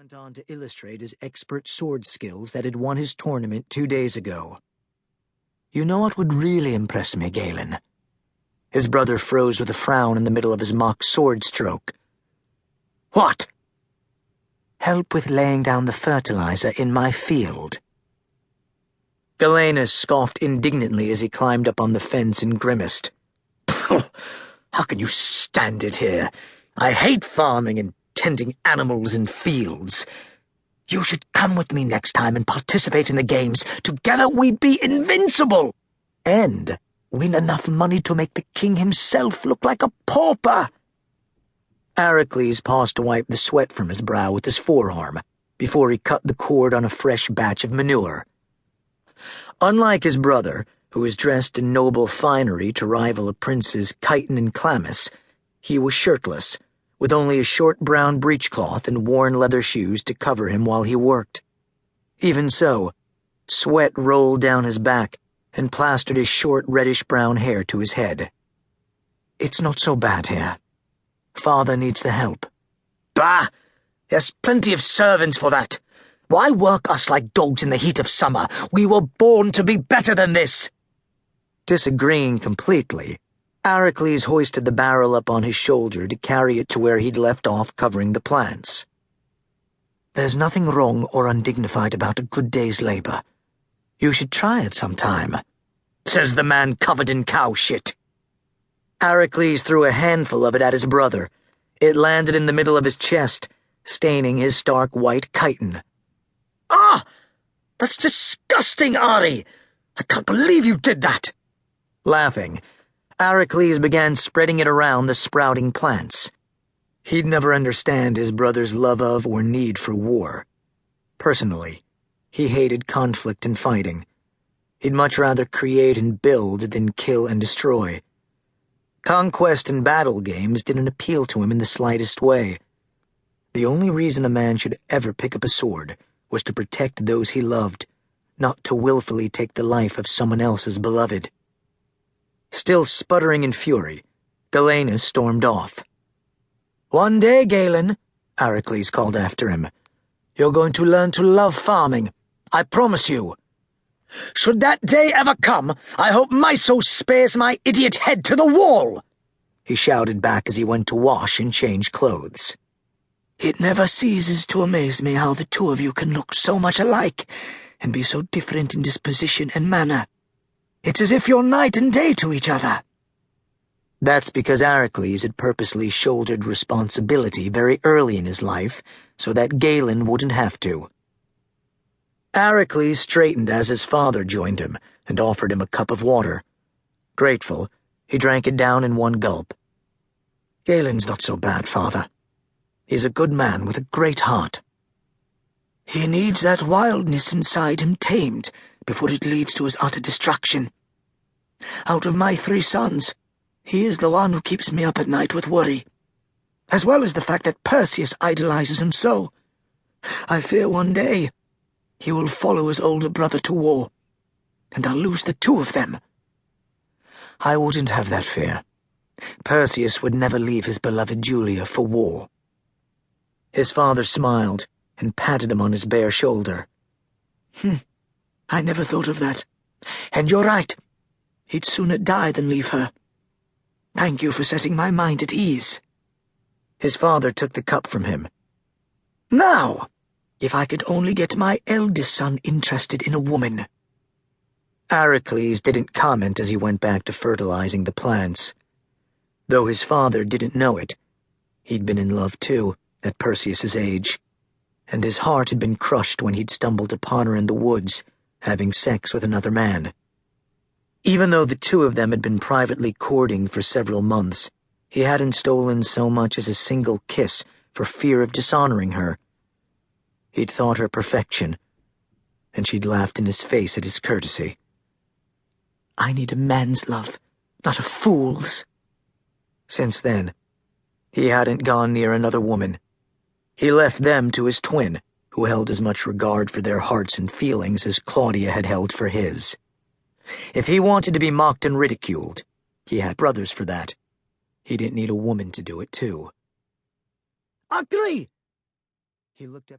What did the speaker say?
went on to illustrate his expert sword skills that had won his tournament 2 days ago. "You know what would really impress me, Galen?" His brother froze with a frown in the middle of his mock sword stroke. "What?" "Help with laying down the fertilizer in my field." Galenus scoffed indignantly as he climbed up on the fence and grimaced. "How can you stand it here? I hate farming and tending animals in fields. You should come with me next time and participate in the games. Together we'd be invincible, and win enough money to make the king himself look like a pauper." Aracles paused to wipe the sweat from his brow with his forearm before he cut the cord on a fresh batch of manure. Unlike his brother, who was dressed in noble finery to rival a prince's chiton and chlamys, he was shirtless, with only a short brown breechcloth and worn leather shoes to cover him while he worked. Even so, sweat rolled down his back and plastered his short reddish-brown hair to his head. "It's not so bad here. Father needs the help." "Bah! There's plenty of servants for that. Why work us like dogs in the heat of summer? We were born to be better than this." Disagreeing completely, Aracles hoisted the barrel up on his shoulder to carry it to where he'd left off covering the plants. "There's nothing wrong or undignified about a good day's labor. You should try it sometime," says the man covered in cow shit. Aracles threw a handful of it at his brother. It landed in the middle of his chest, staining his stark white chiton. "Ah! That's disgusting, Ari! I can't believe you did that!" Laughing, Aracles began spreading it around the sprouting plants. He'd never understand his brother's love of or need for war. Personally, he hated conflict and fighting. He'd much rather create and build than kill and destroy. Conquest and battle games didn't appeal to him in the slightest way. The only reason a man should ever pick up a sword was to protect those he loved, not to willfully take the life of someone else's beloved. Still sputtering in fury, Galenus stormed off. "One day, Galen," Aracles called after him, "you're going to learn to love farming. I promise you. Should that day ever come, I hope Myso spares my idiot head to the wall," he shouted back as he went to wash and change clothes. "It never ceases to amaze me how the two of you can look so much alike and be so different in disposition and manner. It's as if you're night and day to each other." That's because Aracles had purposely shouldered responsibility very early in his life so that Galen wouldn't have to. Aracles straightened as his father joined him and offered him a cup of water. Grateful, he drank it down in one gulp. "Galen's not so bad, father. He's a good man with a great heart. He needs that wildness inside him tamed before it leads to his utter destruction. Out of my 3 sons, he is the one who keeps me up at night with worry, as well as the fact that Perseus idolizes him so. I fear one day he will follow his older brother to war, and I'll lose the 2 of them." "I wouldn't have that fear. Perseus would never leave his beloved Julia for war." His father smiled and patted him on his bare shoulder. I never thought of that. And you're right. He'd sooner die than leave her. Thank you for setting my mind at ease." His father took the cup from him. "Now, if I could only get my eldest son interested in a woman." Aracles didn't comment as he went back to fertilizing the plants. Though his father didn't know it, he'd been in love too, at Perseus's age, and his heart had been crushed when he'd stumbled upon her in the woods, having sex with another man. Even though the 2 of them had been privately courting for several months, he hadn't stolen so much as a single kiss for fear of dishonoring her. He'd thought her perfection, and she'd laughed in his face at his courtesy. "I need a man's love, not a fool's." Since then, he hadn't gone near another woman. He left them to his twin, who held as much regard for their hearts and feelings as Claudia had held for his. If he wanted to be mocked and ridiculed, he had brothers for that. He didn't need a woman to do it, too. "Agree!" He looked up